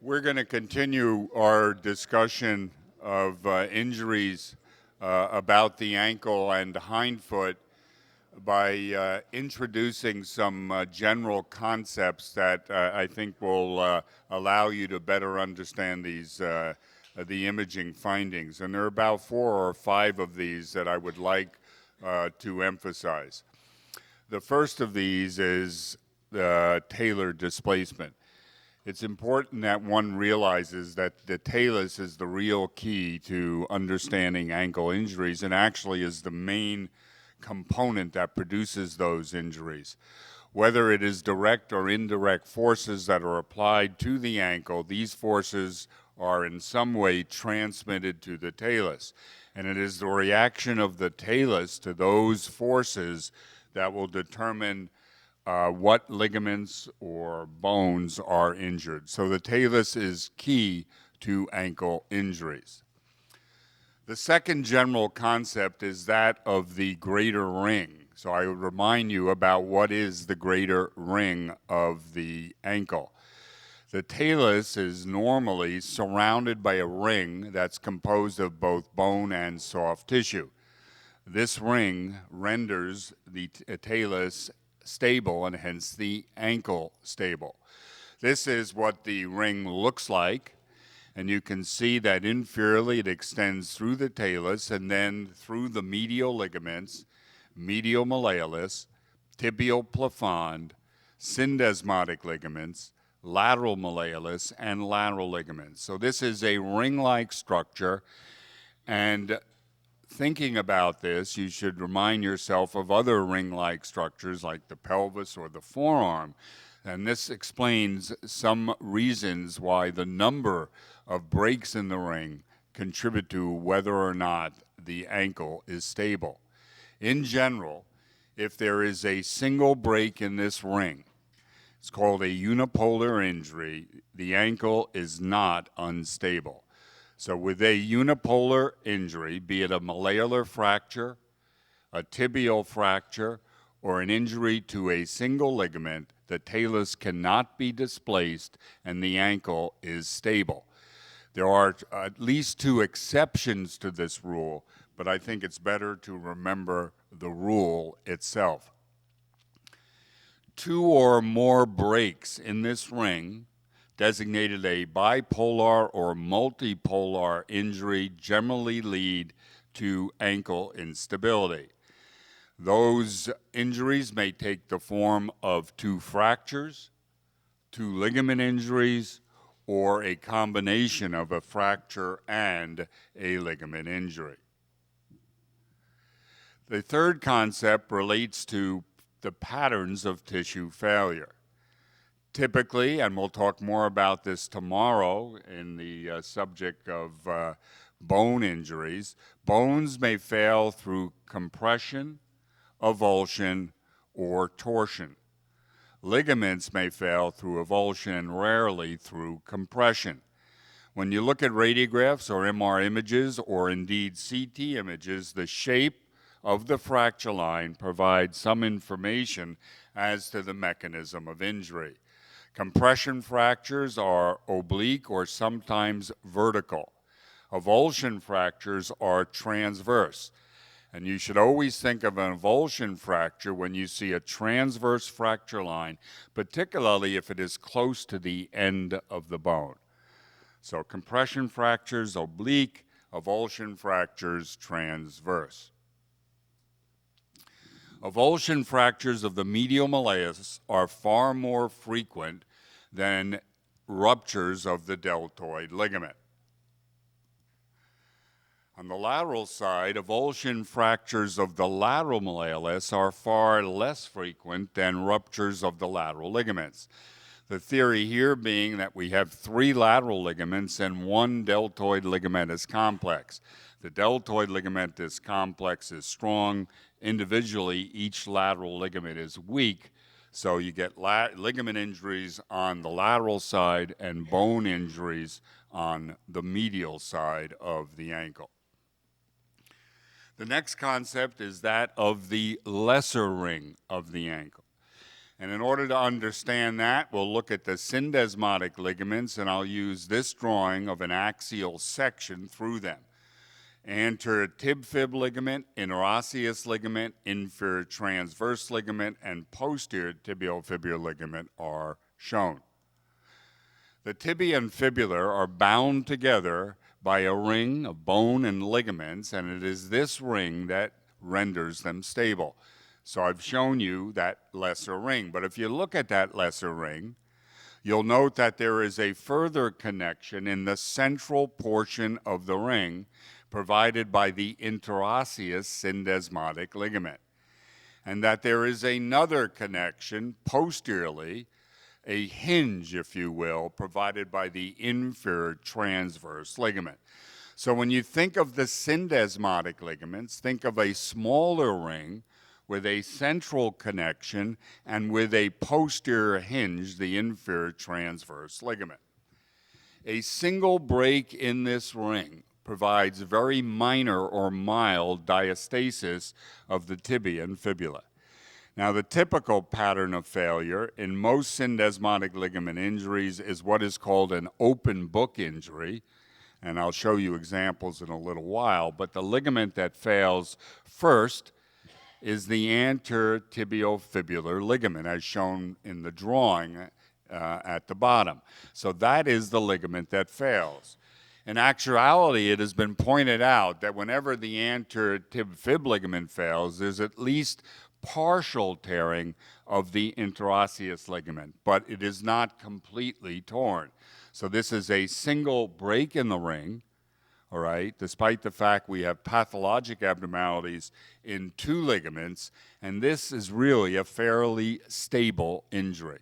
We're going to continue our discussion of injuries about the ankle and hindfoot by introducing some general concepts that I think will allow you to better understand these the imaging findings. And there are about 4 or 5 of these that I would like to emphasize. The first of these is the talar displacement. It's important that one realizes that the talus is the real key to understanding ankle injuries and actually is the main component that produces those injuries. Whether it is direct or indirect forces that are applied to the ankle, these forces are in some way transmitted to the talus. And it is the reaction of the talus to those forces that will determine what ligaments or bones are injured. So the talus is key to ankle injuries. The second general concept is that of the greater ring. So I would remind you about what is the greater ring of the ankle. The talus is normally surrounded by a ring that's composed of both bone and soft tissue. This ring renders the talus stable and hence the ankle stable. This is what the ring looks like, and you can see that inferiorly it extends through the talus and then through the medial ligaments, medial malleolus, tibial plafond, syndesmotic ligaments, lateral malleolus, and lateral ligaments. So this is a ring-like structure, and thinking about this, you should remind yourself of other ring-like structures like the pelvis or the forearm. And this explains some reasons why the number of breaks in the ring contribute to whether or not the ankle is stable. In general, if there is a single break in this ring, it's called a unipolar injury, the ankle is not unstable. So with a unipolar injury, be it a malleolar fracture, a tibial fracture, or an injury to a single ligament, the talus cannot be displaced and the ankle is stable. There are at least 2 exceptions to this rule, but I think it's better to remember the rule itself. 2 or more breaks in this ring designated a bipolar or multipolar injury generally lead to ankle instability. Those injuries may take the form of 2 fractures, 2 ligament injuries, or a combination of a fracture and a ligament injury. The third concept relates to the patterns of tissue failure. Typically, and we'll talk more about this tomorrow in the subject of bone injuries, bones may fail through compression, avulsion, or torsion. Ligaments may fail through avulsion and rarely through compression. When you look at radiographs or MR images or indeed CT images, the shape of the fracture line provides some information as to the mechanism of injury. Compression fractures are oblique or sometimes vertical. Avulsion fractures are transverse. And you should always think of an avulsion fracture when you see a transverse fracture line, particularly if it is close to the end of the bone. So compression fractures oblique, avulsion fractures transverse. Avulsion fractures of the medial malleus are far more frequent than ruptures of the deltoid ligament. On the lateral side, avulsion fractures of the lateral malleolus are far less frequent than ruptures of the lateral ligaments. The theory here being that we have 3 lateral ligaments and 1 deltoid ligamentous complex. The deltoid ligamentous complex is strong. Individually, each lateral ligament is weak, so you get ligament injuries on the lateral side and bone injuries on the medial side of the ankle. The next concept is that of the lesser ring of the ankle. And in order to understand that, we'll look at the syndesmotic ligaments, and I'll use this drawing of an axial section through them. Anterior tib-fib ligament, interosseous ligament, inferior transverse ligament, and posterior tibiofibular ligament are shown. The tibia and fibula are bound together by a ring of bone and ligaments, and it is this ring that renders them stable. So I've shown you that lesser ring, but if you look at that lesser ring, you'll note that there is a further connection in the central portion of the ring provided by the interosseous syndesmotic ligament, and that there is another connection posteriorly, a hinge, if you will, provided by the inferior transverse ligament. So when you think of the syndesmotic ligaments, think of a smaller ring with a central connection and with a posterior hinge, the inferior transverse ligament. A single break in this ring provides very minor or mild diastasis of the tibia and fibula. Now, the typical pattern of failure in most syndesmotic ligament injuries is what is called an open book injury, and I'll show you examples in a little while, but the ligament that fails first is the anterior tibiofibular ligament, as shown in the drawing at the bottom. So that is the ligament that fails. In actuality, it has been pointed out that whenever the anterior tib-fib ligament fails, there's at least partial tearing of the interosseous ligament, but it is not completely torn. So this is a single break in the ring, all right, despite the fact we have pathologic abnormalities in two ligaments, and this is really a fairly stable injury.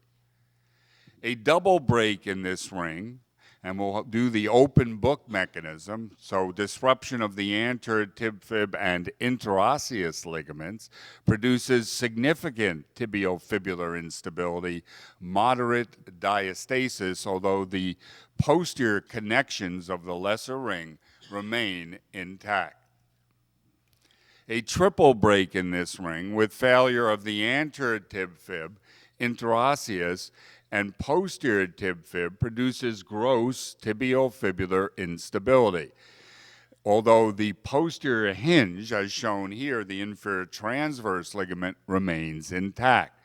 A double break in this ring, and we'll do the open book mechanism, so disruption of the anterior tib-fib and interosseous ligaments produces significant tibiofibular instability, moderate diastasis, although the posterior connections of the lesser ring remain intact. A triple break in this ring with failure of the anterior tib-fib, interosseous, and posterior tib-fib produces gross tibiofibular instability. Although the posterior hinge, as shown here, the inferior transverse ligament, remains intact.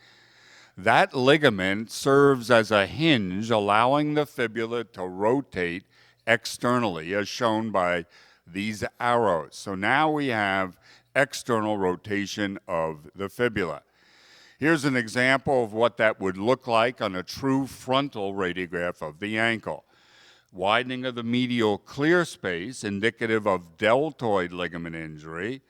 That ligament serves as a hinge, allowing the fibula to rotate externally, as shown by these arrows. So now we have external rotation of the fibula. Here's an example of what that would look like on a true frontal radiograph of the ankle. Widening of the medial clear space, indicative of deltoid ligament injury.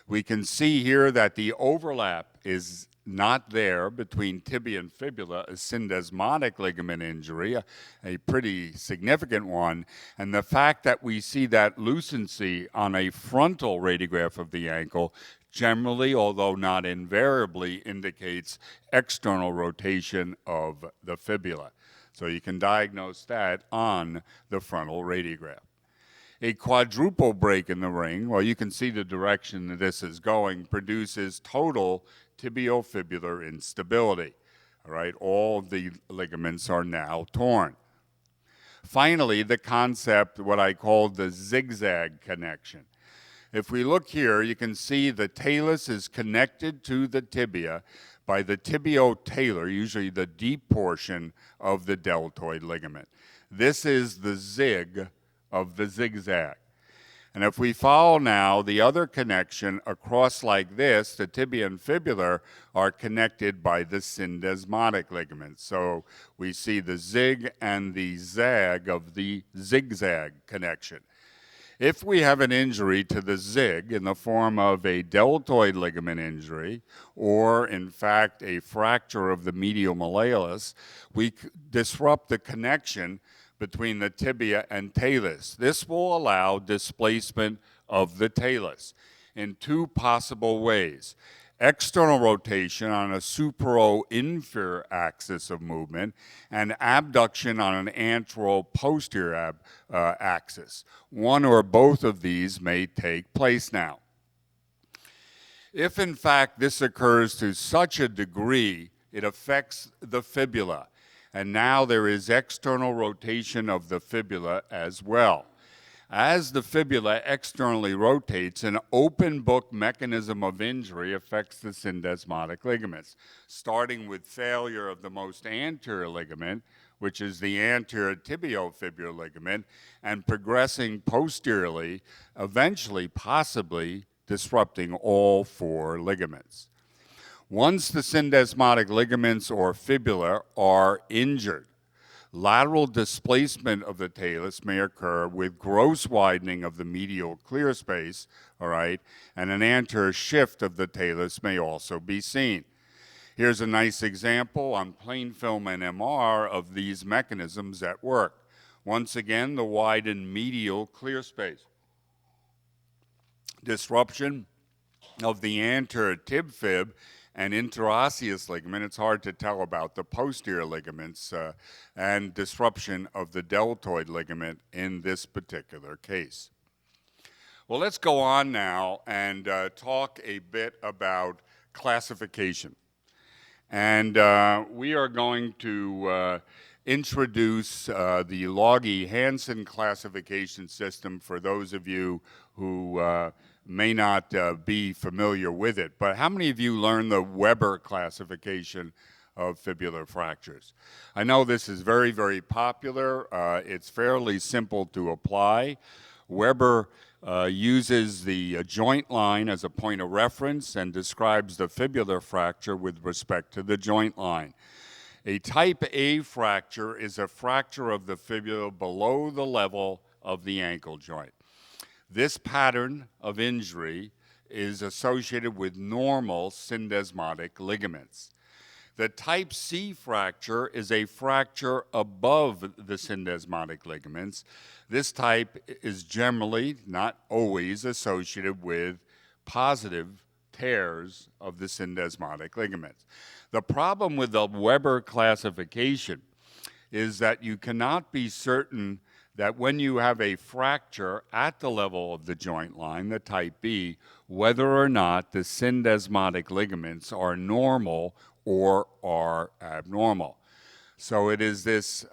We can see here that the overlap is not there between tibia and fibula, a syndesmotic ligament injury, a pretty significant one, and the fact that we see that lucency on a frontal radiograph of the ankle generally, although not invariably, indicates external rotation of the fibula. So you can diagnose that on the frontal radiograph. A quadruple break in the ring, well, you can see the direction that this is going, produces total tibiofibular instability. All right, all of the ligaments are now torn. Finally, the concept, what I call the zigzag connection. If we look here, you can see the talus is connected to the tibia by the tibiotalar, usually the deep portion of the deltoid ligament. This is the zig of the zigzag. And if we follow now the other connection across like this, the tibia and fibular are connected by the syndesmotic ligament. So we see the zig and the zag of the zigzag connection. If we have an injury to the zig in the form of a deltoid ligament injury, or in fact a fracture of the medial malleolus, we disrupt the connection between the tibia and talus. This will allow displacement of the talus in two possible ways. External rotation on a supero-inferior axis of movement, and abduction on an antero-posterior axis. One or both of these may take place now. If in fact this occurs to such a degree it affects the fibula. And now there is external rotation of the fibula as well. As the fibula externally rotates, an open book mechanism of injury affects the syndesmotic ligaments, starting with failure of the most anterior ligament, which is the anterior tibiofibular ligament, and progressing posteriorly, eventually possibly disrupting all 4 ligaments. Once the syndesmotic ligaments or fibula are injured, lateral displacement of the talus may occur with gross widening of the medial clear space, all right, and an anterior shift of the talus may also be seen. Here's a nice example on plain film and MR of these mechanisms at work. Once again, the widened medial clear space. Disruption of the anterior tib fib and interosseous ligament, it's hard to tell about the posterior ligaments, and disruption of the deltoid ligament in this particular case. Well, let's go on now and talk a bit about classification. And we are going to introduce the Logie-Hansen classification system for those of you who may not be familiar with it. But how many of you learned the Weber classification of fibular fractures? I know this is very, very popular. It's fairly simple to apply. Weber uses the joint line as a point of reference and describes the fibular fracture with respect to the joint line. A type A fracture is a fracture of the fibula below the level of the ankle joint. This pattern of injury is associated with normal syndesmotic ligaments. The type C fracture is a fracture above the syndesmotic ligaments. This type is generally, not always, associated with positive tears of the syndesmotic ligaments. The problem with the Weber classification is that you cannot be certain that when you have a fracture at the level of the joint line, the type B, whether or not the syndesmotic ligaments are normal or are abnormal. So it is this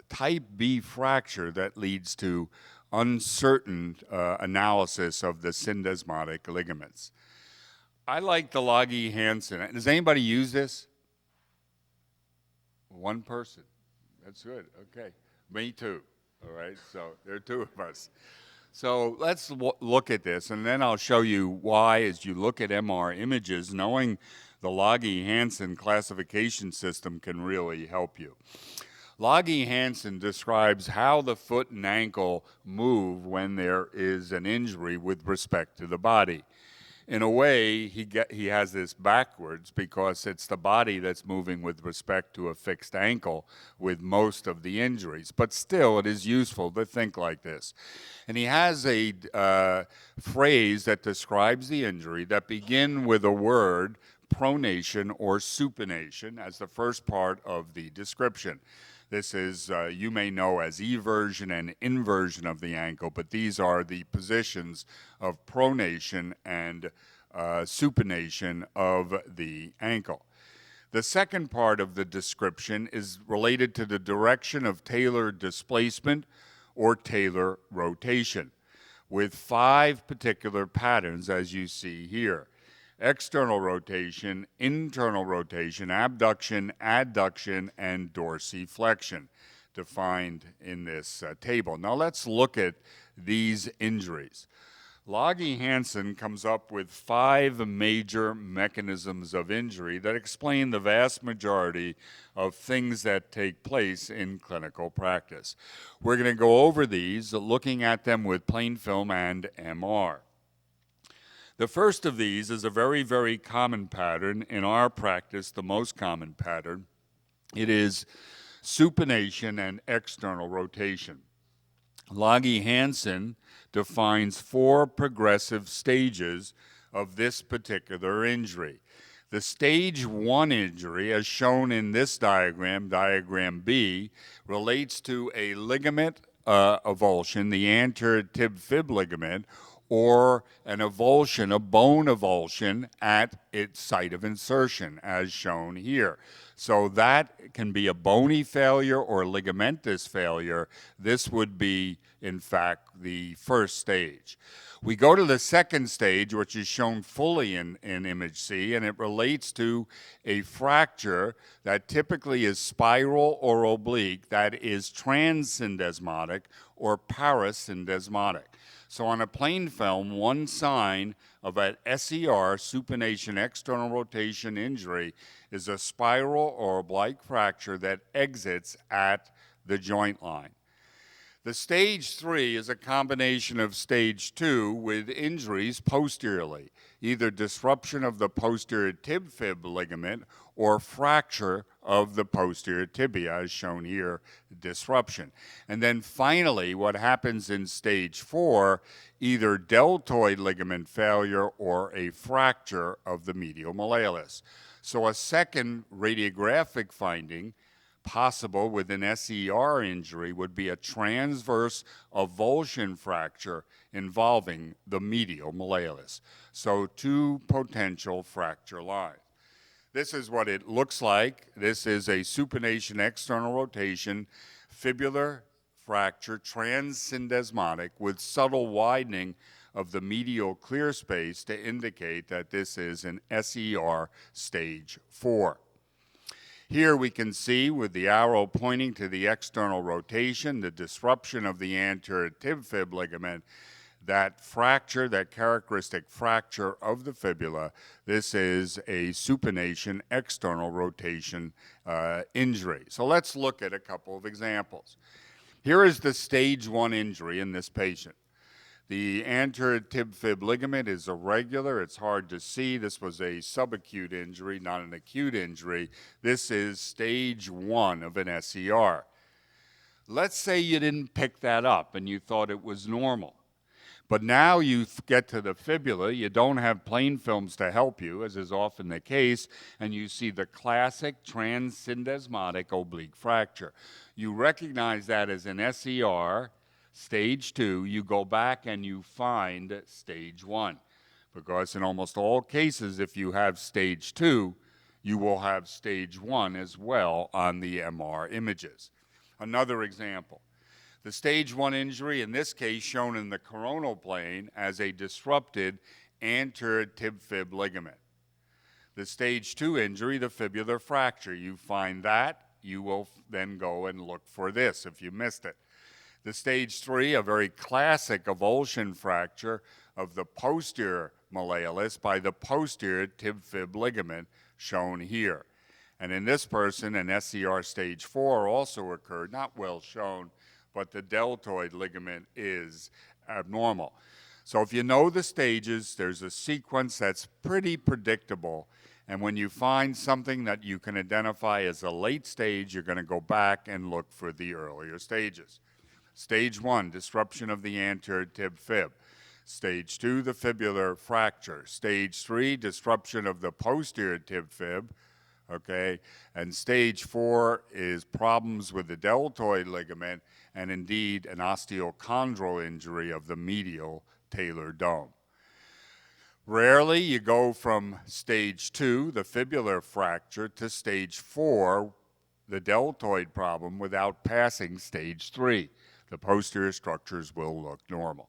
type B fracture that leads to uncertain analysis of the syndesmotic ligaments. I like the Logie-Hansen. Does anybody use this? One person. That's good. Okay. Me too. All right. So there are 2 of us. So let's look at this, and then I'll show you why, as you look at MR images, knowing the Logie-Hansen classification system can really help you. Logie-Hansen describes how the foot and ankle move when there is an injury with respect to the body. In a way, he has this backwards because it's the body that's moving with respect to a fixed ankle with most of the injuries. But still, it is useful to think like this. And he has a phrase that describes the injury that begin with a word, pronation or supination, as the first part of the description. This is, you may know as eversion and inversion of the ankle, but these are the positions of pronation and supination of the ankle. The second part of the description is related to the direction of talar displacement or talar rotation, with 5 particular patterns as you see here. External rotation, internal rotation, abduction, adduction, and dorsiflexion, defined in this table. Now let's look at these injuries. Logie-Hansen comes up with 5 major mechanisms of injury that explain the vast majority of things that take place in clinical practice. We're going to go over these, looking at them with plain film and MR. The first of these is a very, very common pattern in our practice, the most common pattern. It is supination and external rotation. Logie-Hansen defines 4 progressive stages of this particular injury. The stage 1 injury, as shown in this diagram, diagram B, relates to a ligament avulsion, the anterior tib fib ligament, or an avulsion, a bone avulsion at its site of insertion, as shown here. So that can be a bony failure or ligamentous failure. This would be, in fact, the first stage. We go to the second stage, which is shown fully in image C, and it relates to a fracture that typically is spiral or oblique, that is transsyndesmotic or parasyndesmotic. So on a plain film, one sign of an SER, supination external rotation injury, is a spiral or oblique fracture that exits at the joint line. The stage 3 is a combination of stage 2 with injuries posteriorly, either disruption of the posterior tib-fib ligament or fracture of the posterior tibia, as shown here, disruption. And then finally, what happens in stage 4, either deltoid ligament failure or a fracture of the medial malleolus. So a second radiographic finding possible with an SER injury would be a transverse avulsion fracture involving the medial malleolus. So 2 potential fracture lines. This is what it looks like. This is a supination external rotation fibular fracture, transsyndesmotic, with subtle widening of the medial clear space to indicate that this is an SER stage 4. Here we can see with the arrow pointing to the external rotation, the disruption of the anterior tib-fib ligament, that fracture, that characteristic fracture of the fibula. This is a supination external rotation injury. So let's look at a couple of examples. Here is the stage 1 injury in this patient. The anterior tib-fib ligament is irregular. It's hard to see. This was a subacute injury, not an acute injury. This is stage 1 of an SER. Let's say you didn't pick that up and you thought it was normal. But now you get to the fibula, you don't have plain films to help you, as is often the case, and you see the classic transsyndesmotic oblique fracture. You recognize that as an SER, stage 2, you go back and you find stage 1. Because in almost all cases, if you have stage 2, you will have stage 1 as well on the MR images. Another example. The stage 1 injury, in this case shown in the coronal plane as a disrupted anterior tib-fib ligament. The stage 2 injury, the fibular fracture, you find that, you will then go and look for this if you missed it. The stage 3, a very classic avulsion fracture of the posterior malleolus by the posterior tib-fib ligament shown here. And in this person, an SER stage 4 also occurred, not well shown, but the deltoid ligament is abnormal. So if you know the stages, there's a sequence that's pretty predictable. And when you find something that you can identify as a late stage, you're going to go back and look for the earlier stages. Stage 1, disruption of the anterior tib-fib. Stage 2, the fibular fracture. Stage 3, disruption of the posterior tib-fib. Okay, and stage 4 is problems with the deltoid ligament and indeed an osteochondral injury of the medial talar dome. Rarely you go from stage 2, the fibular fracture, to stage 4, the deltoid problem, without passing stage 3. The posterior structures will look normal.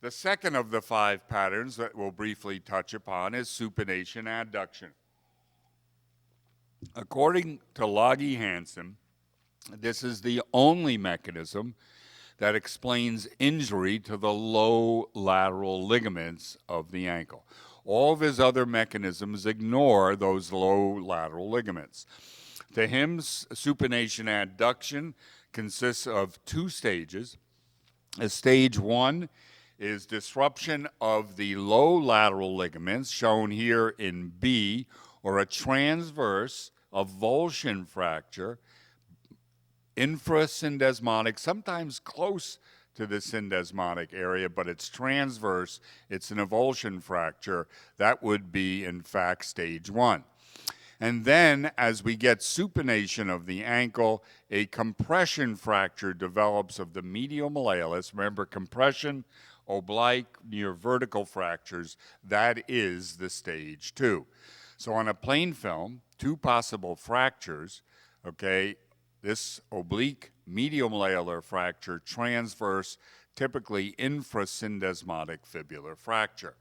The second of the 5 patterns that we'll briefly touch upon is supination adduction. According to Loggy Hansen, this is the only mechanism that explains injury to the low lateral ligaments of the ankle. All of his other mechanisms ignore those low lateral ligaments. To him, supination adduction consists of 2 stages. Stage 1 is disruption of the low lateral ligaments, shown here in B, or a transverse avulsion fracture, infrasyndesmotic, sometimes close to the syndesmotic area, but it's transverse, it's an avulsion fracture. That would be, in fact, stage 1. And then, as we get supination of the ankle, a compression fracture develops of the medial malleolus. Remember, compression, oblique, near vertical fractures, that is the stage 2. So on a plain film, 2 possible fractures, okay, this oblique medial malleolar fracture, transverse, typically infrasyndesmotic fibular fracture.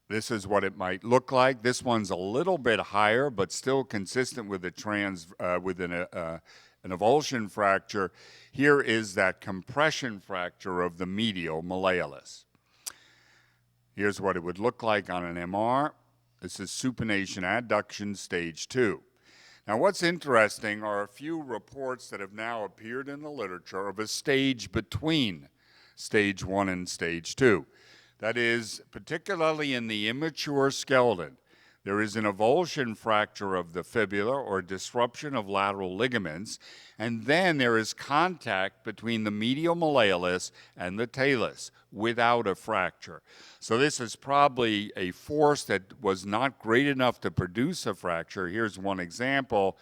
This is what it might look like. This one's a little bit higher, but still consistent with an avulsion fracture. Here is that compression fracture of the medial malleolus. Here's what it would look like on an MR. This is supination adduction stage 2. Now, what's interesting are a few reports that have now appeared in the literature of a stage between stage 1 and stage 2. That is, particularly in the immature skeleton, there is an avulsion fracture of the fibula or disruption of lateral ligaments, and then there is contact between the medial malleolus and the talus without a fracture. So this is probably a force that was not great enough to produce a fracture. Here's one example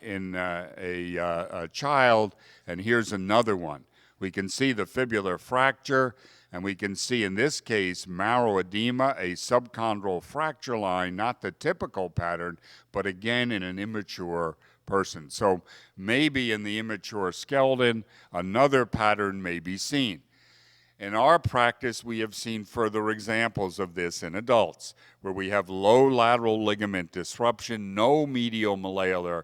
in a child, and here's another one. We can see the fibular fracture, and we can see in this case marrow edema, a subchondral fracture line, not the typical pattern, but again in an immature person. So maybe in the immature skeleton, another pattern may be seen. In our practice, we have seen further examples of this in adults, where we have low lateral ligament disruption, no medial malleolar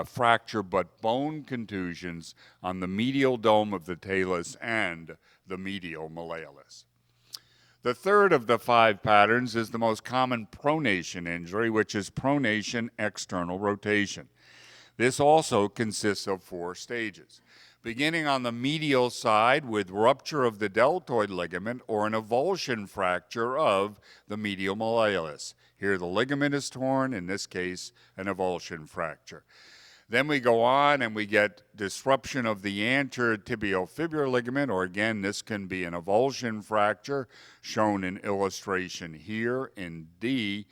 fracture, but bone contusions on the medial dome of the talus and the medial malleolus. The third of the 5 patterns is the most common pronation injury, which is pronation external rotation. This also consists of 4 stages, beginning on the medial side with rupture of the deltoid ligament or an avulsion fracture of the medial malleolus. Here the ligament is torn, in this case an avulsion fracture. Then we go on and we get disruption of the anterior tibiofibular ligament, or again, this can be an avulsion fracture, shown in illustration here in D.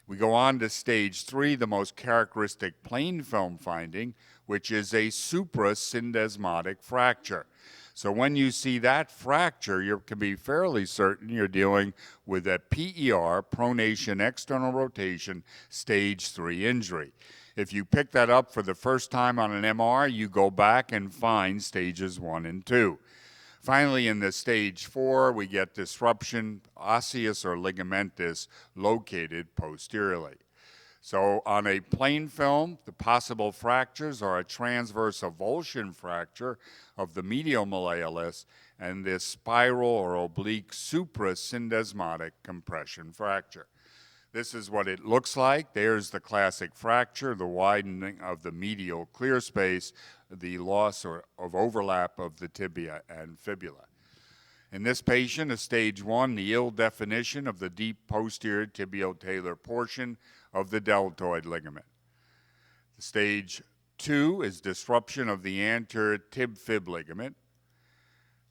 We go on to stage 3, the most characteristic plain film finding, which is a suprasyndesmotic fracture. So when you see that fracture, you can be fairly certain you're dealing with a PER, pronation external rotation, stage 3 injury. If you pick that up for the first time on an MR, you go back and find stages 1 and 2. Finally, in the stage 4, we get disruption, osseous or ligamentous, located posteriorly. So on a plain film, the possible fractures are a transverse avulsion fracture of the medial malleolus and this spiral or oblique suprasyndesmotic compression fracture. This is what it looks like. There's the classic fracture, the widening of the medial clear space, the loss of overlap of the tibia and fibula. In this patient, a stage 1, the ill definition of the deep posterior tibiotalar portion of the deltoid ligament. The stage 2 is disruption of the anterior tib-fib ligament.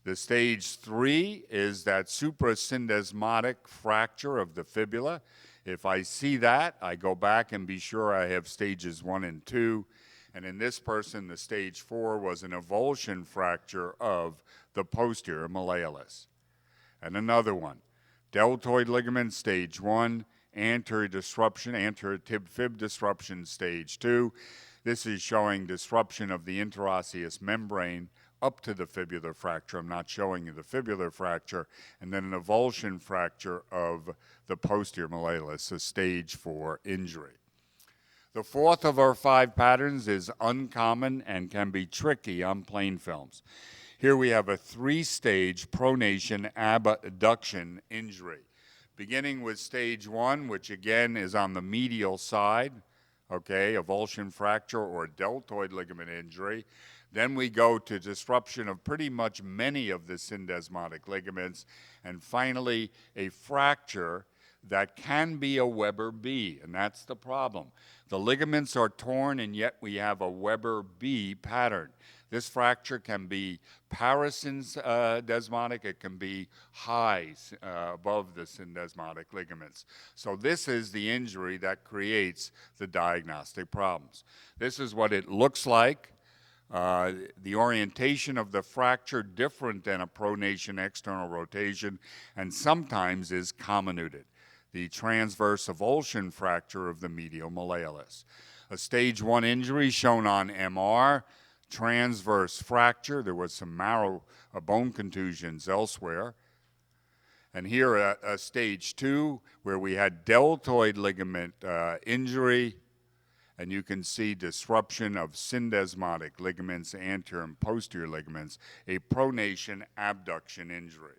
The stage 3 is that suprasyndesmotic fracture of the fibula. If I see that, I go back and be sure I have stages 1 and 2. And in this person, the stage 4 was an avulsion fracture of the posterior malleolus. And another one, deltoid ligament, stage 1, anterior disruption, anterior tib-fib disruption, stage 2. This is showing disruption of the interosseous membrane up to the fibular fracture. I'm not showing you the fibular fracture. And then an avulsion fracture of the posterior malleolus, a stage 4 injury. The fourth of our 5 patterns is uncommon and can be tricky on plain films. Here we have a 3-stage pronation abduction injury, beginning with stage 1, which again is on the medial side, okay, avulsion fracture or deltoid ligament injury. Then we go to disruption of pretty much many of the syndesmotic ligaments, and finally a fracture that can be a Weber B, and that's the problem. The ligaments are torn, and yet we have a Weber B pattern. This fracture can be parasyndesmotic, it can be high above the syndesmotic ligaments. So this is the injury that creates the diagnostic problems. This is what it looks like. The orientation of the fracture different than a pronation external rotation, and sometimes is comminuted. The transverse avulsion fracture of the medial malleolus. A stage 1 injury shown on MR, transverse fracture. There was some marrow bone contusions elsewhere. And here a stage 2 where we had deltoid ligament injury, and you can see disruption of syndesmotic ligaments, anterior and posterior ligaments, a pronation abduction injury.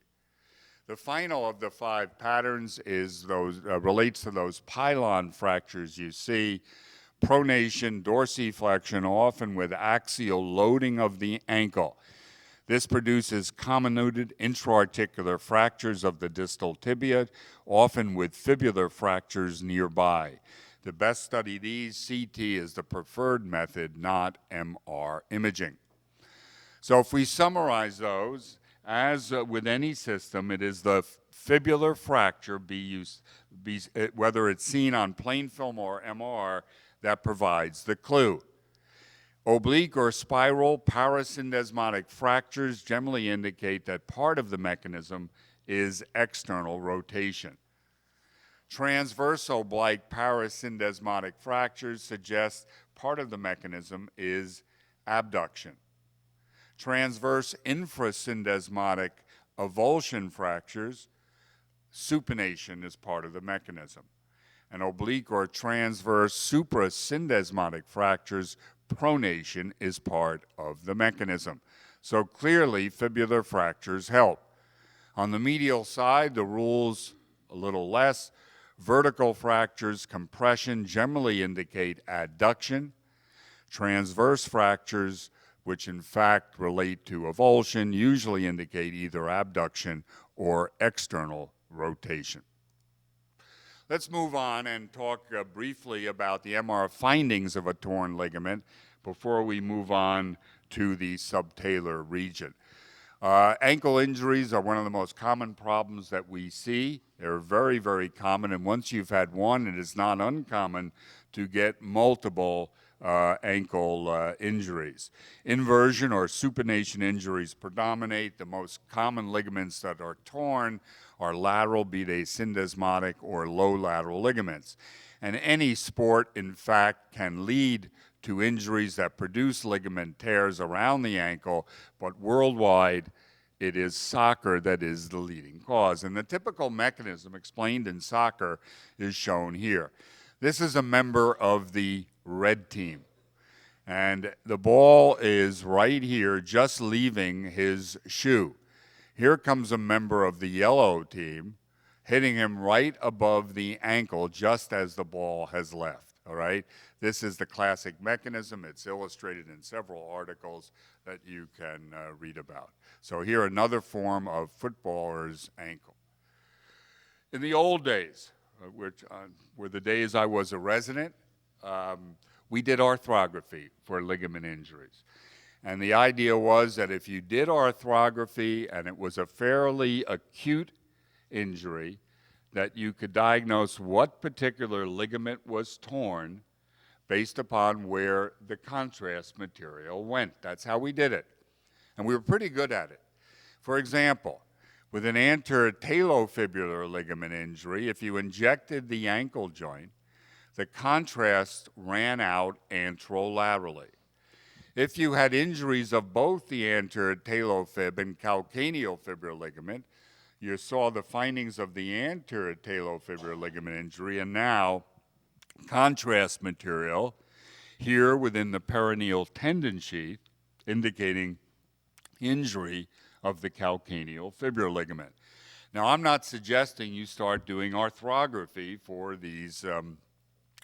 The final of the 5 patterns is relates to those pylon fractures you see, pronation, dorsiflexion, often with axial loading of the ankle. This produces comminuted intra-articular fractures of the distal tibia, often with fibular fractures nearby. To best study these, CT is the preferred method, not MR imaging. So if we summarize those, as with any system, it is the fibular fracture, whether it's seen on plain film or MR, that provides the clue. Oblique or spiral parasyndesmotic fractures generally indicate that part of the mechanism is external rotation. Transverse oblique parasyndesmotic fractures suggest part of the mechanism is abduction. Transverse infrasyndesmotic avulsion fractures, supination is part of the mechanism. And oblique or transverse suprasyndesmotic fractures, pronation is part of the mechanism. So clearly, fibular fractures help. On the medial side, the rules a little less. Vertical fractures, compression generally indicate adduction. Transverse fractures, which in fact relate to avulsion, usually indicate either abduction or external rotation. Let's move on and talk briefly about the MR findings of a torn ligament before we move on to the subtalar region. Ankle injuries are one of the most common problems that we see. They're very, very common, and once you've had one, it is not uncommon to get multiple ankle injuries. Inversion or supination injuries predominate. The most common ligaments that are torn are lateral, be they syndesmotic or low lateral ligaments. And any sport, in fact, can lead to injuries that produce ligament tears around the ankle, but worldwide, it is soccer that is the leading cause. And the typical mechanism explained in soccer is shown here. This is a member of the red team. And the ball is right here, just leaving his shoe. Here comes a member of the yellow team, hitting him right above the ankle, just as the ball has left, all right? This is the classic mechanism. It's illustrated in several articles that you can read about. So here, another form of footballer's ankle. In the old days, which were the days I was a resident, we did arthrography for ligament injuries. And the idea was that if you did arthrography and it was a fairly acute injury, that you could diagnose what particular ligament was torn based upon where the contrast material went. That's how we did it. And we were pretty good at it. For example, with an anterior talofibular ligament injury, if you injected the ankle joint, the contrast ran out anterolaterally. If you had injuries of both the anterior talofib and calcaneofibular ligament, you saw the findings of the anterior talofibular ligament injury, and now contrast material here within the peroneal tendon sheath indicating injury of the calcaneofibular ligament. Now, I'm not suggesting you start doing arthrography for these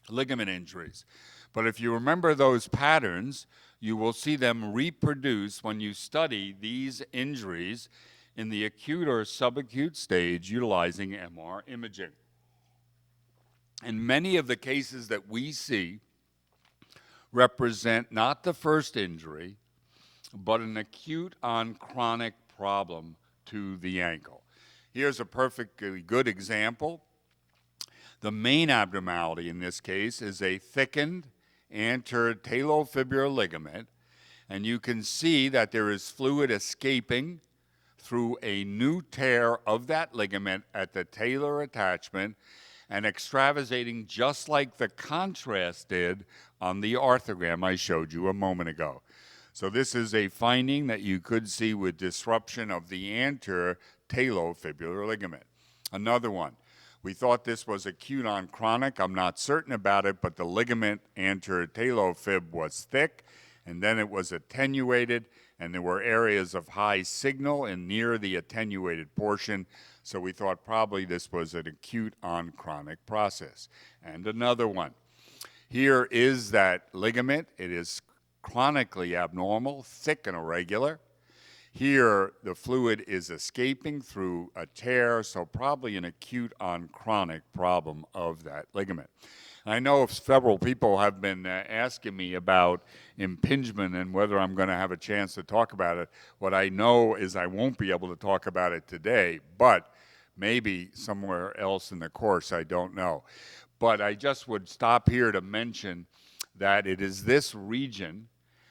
ligament injuries, but if you remember those patterns, you will see them reproduce when you study these injuries in the acute or subacute stage utilizing MR imaging. And many of the cases that we see represent not the first injury, but an acute on chronic problem to the ankle. Here's a perfectly good example. The main abnormality in this case is a thickened anterior talofibular ligament, and you can see that there is fluid escaping through a new tear of that ligament at the talar attachment and extravasating just like the contrast did on the arthrogram I showed you a moment ago. So this is a finding that you could see with disruption of the anterior talofibular ligament. Another one. We thought this was acute on chronic. I'm not certain about it, but the ligament anterior talofib was thick, and then it was attenuated, and there were areas of high signal and near the attenuated portion, so we thought probably this was an acute on chronic process. And another one. Here is that ligament. It is chronically abnormal, thick and irregular. Here, the fluid is escaping through a tear, so probably an acute on chronic problem of that ligament. I know several people have been asking me about impingement and whether I'm going to have a chance to talk about it. What I know is I won't be able to talk about it today, but maybe somewhere else in the course, I don't know. But I just would stop here to mention that it is this region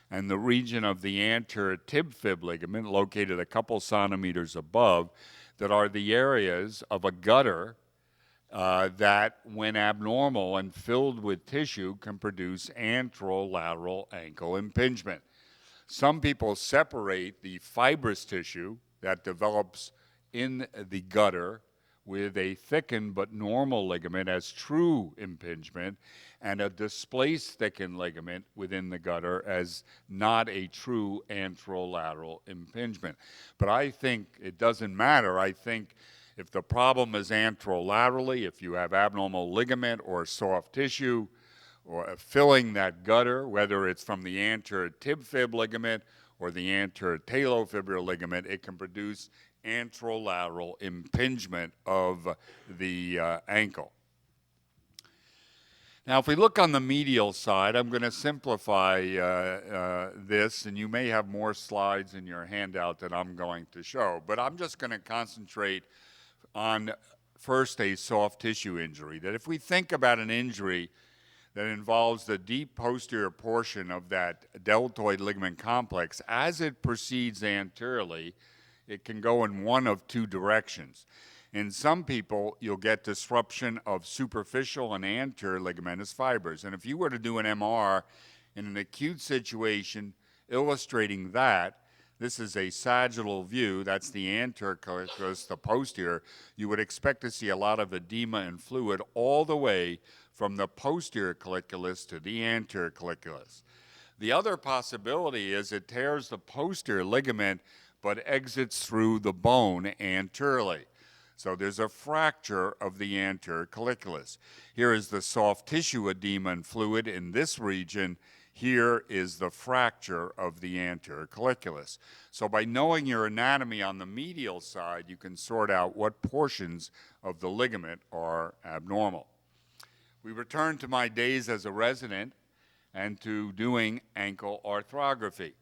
and the region of the anterior tib fib ligament, located a couple centimeters above, that are the areas of a gutter that, when abnormal and filled with tissue, can produce anterolateral ankle impingement. Some people separate the fibrous tissue that develops in the gutter with a thickened but normal ligament as true impingement, and a displaced thickened ligament within the gutter as not a true anterolateral impingement. But I think it doesn't matter. I think if the problem is anterolaterally, if you have abnormal ligament or soft tissue or filling that gutter, whether it's from the anterior tib fib ligament or the anterior talofibular ligament, it can produce anterolateral impingement of the ankle. Now, if we look on the medial side, I'm going to simplify this, and you may have more slides in your handout that I'm going to show, but I'm just going to concentrate on first a soft tissue injury. That if we think about an injury that involves the deep posterior portion of that deltoid ligament complex, as it proceeds anteriorly, it can go in one of two directions. In some people, you'll get disruption of superficial and anterior ligamentous fibers. And if you were to do an MR in an acute situation illustrating that, this is a sagittal view, that's the anterior colliculus, the posterior, you would expect to see a lot of edema and fluid all the way from the posterior colliculus to the anterior colliculus. The other possibility is it tears the posterior ligament but exits through the bone anteriorly. So there's a fracture of the anterior colliculus. Here is the soft tissue edema and fluid in this region. Here is the fracture of the anterior colliculus. So by knowing your anatomy on the medial side, you can sort out what portions of the ligament are abnormal. We return to my days as a resident and to doing ankle arthrography.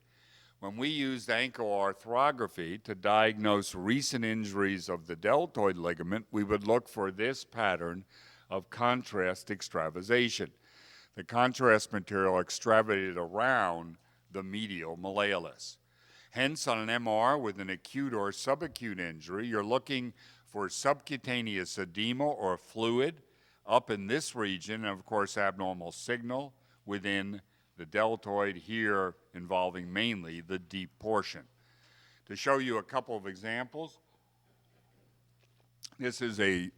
When we used ankle arthrography to diagnose recent injuries of the deltoid ligament, we would look for this pattern of contrast extravasation. The contrast material extravasated around the medial malleolus. Hence, on an MR with an acute or subacute injury, you're looking for subcutaneous edema or fluid up in this region, and of course abnormal signal within the deltoid, here involving mainly the deep portion. To show you a couple of examples, this is a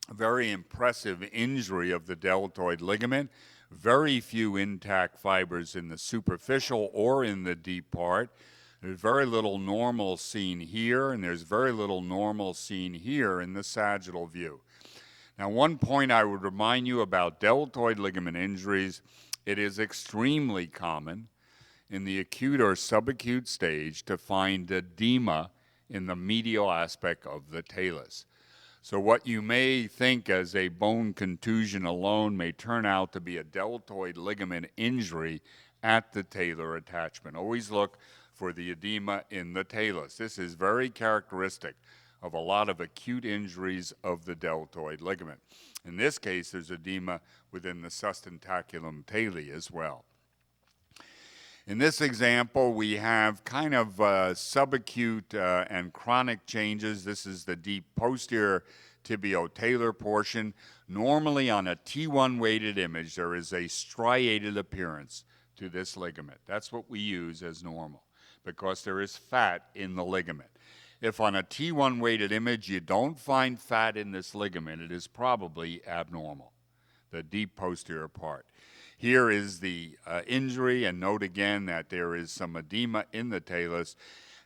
very impressive injury of the deltoid ligament. Very few intact fibers in the superficial or in the deep part. There's very little normal seen here, and there's very little normal seen here in the sagittal view. Now, one point I would remind you about deltoid ligament injuries: it is extremely common in the acute or subacute stage to find edema in the medial aspect of the talus. So what you may think as a bone contusion alone may turn out to be a deltoid ligament injury at the talar attachment. Always look for the edema in the talus. This is very characteristic of a lot of acute injuries of the deltoid ligament. In this case, there's edema within the sustentaculum tali as well. In this example, we have kind of subacute and chronic changes. This is the deep posterior tibiotalar portion. Normally on a T1 weighted image, there is a striated appearance to this ligament. That's what we use as normal because there is fat in the ligament. If on a T1 weighted image you don't find fat in this ligament, it is probably abnormal, the deep posterior part. Here is the injury, and note again that there is some edema in the talus.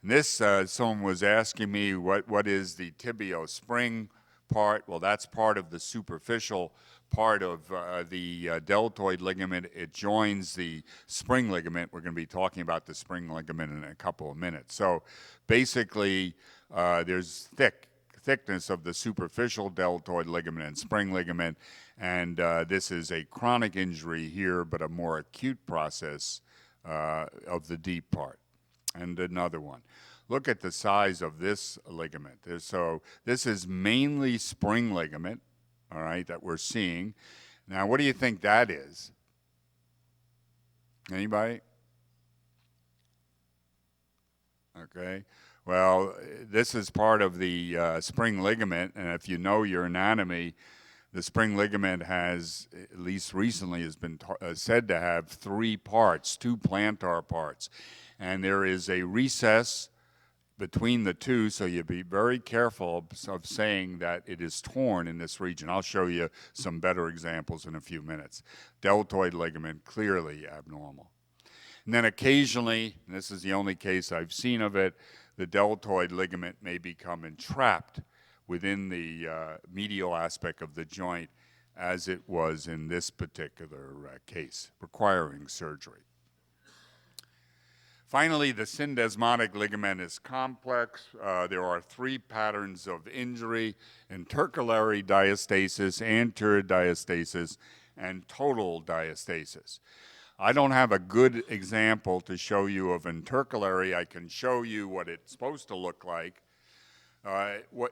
And this, someone was asking me what is the tibiospring part. Well, that's part of the superficial part of the deltoid ligament. It joins the spring ligament. We're going to be talking about the spring ligament in a couple of minutes. So basically, there's thickness of the superficial deltoid ligament and spring ligament, and this is a chronic injury here, but a more acute process of the deep part. And another one. Look at the size of this ligament. So this is mainly spring ligament, all right, that we're seeing. Now, what do you think that is? Anybody? Okay. Well, this is part of the spring ligament, and if you know your anatomy, the spring ligament has, at least recently, has been said to have 3 parts, 2 plantar parts. And there is a recess between the 2, so you be very careful of saying that it is torn in this region. I'll show you some better examples in a few minutes. Deltoid ligament, clearly abnormal. And then occasionally, and this is the only case I've seen of it, the deltoid ligament may become entrapped within the medial aspect of the joint, as it was in this particular case, requiring surgery. Finally, the syndesmotic ligament is complex. There are 3 patterns of injury: intercalary diastasis, anterior diastasis, and total diastasis. I don't have a good example to show you of intercalary. I can show you what it's supposed to look like.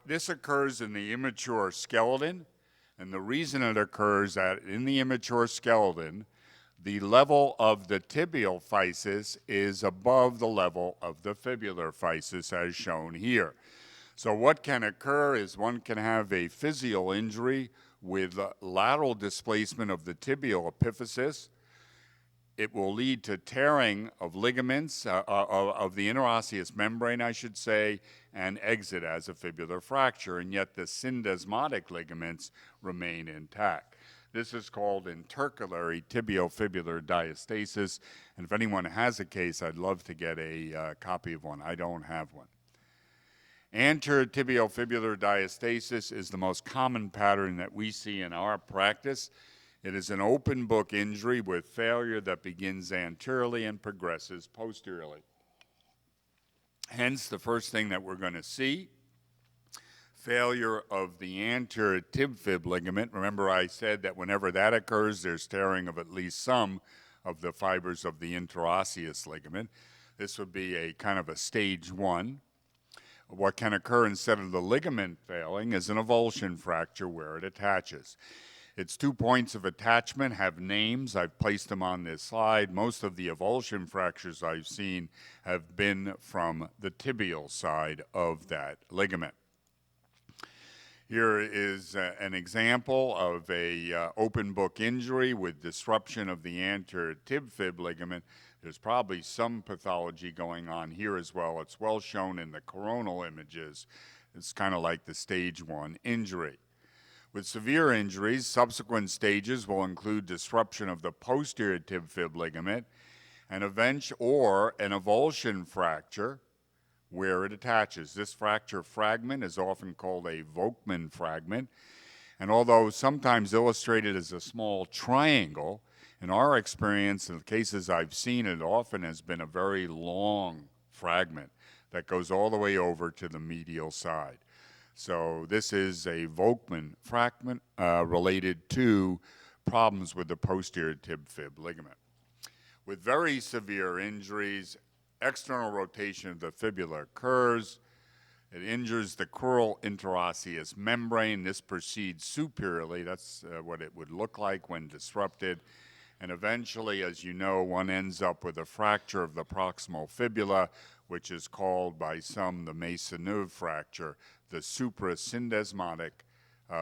This occurs in the immature skeleton, and the reason it occurs that in the immature skeleton, the level of the tibial physis is above the level of the fibular physis, as shown here. So what can occur is one can have a physial injury with lateral displacement of the tibial epiphysis. It will lead to tearing of ligaments, of the interosseous membrane, I should say, and exit as a fibular fracture, and yet the syndesmotic ligaments remain intact. This is called intercalary tibiofibular diastasis, and if anyone has a case, I'd love to get a copy of one. I don't have one. Anterior tibiofibular diastasis is the most common pattern that we see in our practice. It is an open book injury with failure that begins anteriorly and progresses posteriorly. Hence, the first thing that we're going to see, failure of the anterior tib-fib ligament. Remember, I said that whenever that occurs, there's tearing of at least some of the fibers of the interosseous ligament. This would be a kind of a stage 1. What can occur instead of the ligament failing is an avulsion fracture where it attaches. Its 2 points of attachment have names. I've placed them on this slide. Most of the avulsion fractures I've seen have been from the tibial side of that ligament. Here is an example of a open book injury with disruption of the anterior tib-fib ligament. There's probably some pathology going on here as well. It's well shown in the coronal images. It's kind of like the stage 1 injury. With severe injuries, subsequent stages will include disruption of the posterior tib-fib ligament, an avulsion fracture where it attaches. This fracture fragment is often called a Volkmann fragment, and although sometimes illustrated as a small triangle, in our experience, in the cases I've seen, it often has been a very long fragment that goes all the way over to the medial side. So this is a Volkmann fragment related to problems with the posterior tib-fib ligament. With very severe injuries, external rotation of the fibula occurs. It injures the crural interosseous membrane. This proceeds superiorly. That's what it would look like when disrupted. And eventually, as you know, one ends up with a fracture of the proximal fibula, which is called by some the Maisonneuve fracture, the suprasyndesmotic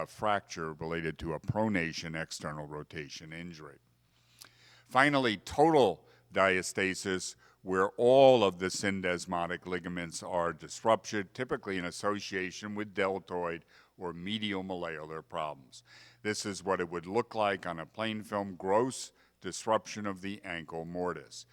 fracture related to a pronation external rotation injury. Finally, total diastasis, where all of the syndesmotic ligaments are disrupted, typically in association with deltoid or medial malleolar problems. This is what it would look like on a plain film, gross disruption of the ankle mortise.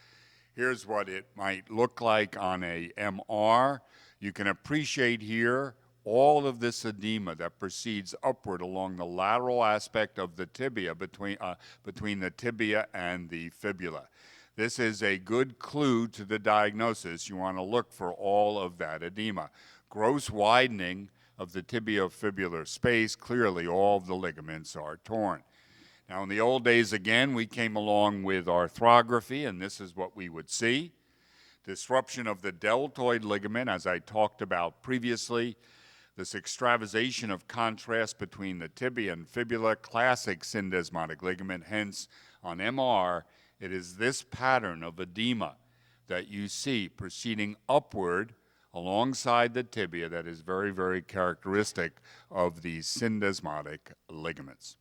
Here's what it might look like on a MR. You can appreciate here all of this edema that proceeds upward along the lateral aspect of the tibia between the tibia and the fibula. This is a good clue to the diagnosis. You want to look for all of that edema. Gross widening of the tibiofibular space, clearly all of the ligaments are torn. Now in the old days, again, we came along with arthrography, and this is what we would see. Disruption of the deltoid ligament, as I talked about previously. This extravasation of contrast between the tibia and fibula, classic syndesmotic ligament. Hence, on MR, it is this pattern of edema that you see proceeding upward alongside the tibia that is very, very characteristic of these syndesmotic ligaments.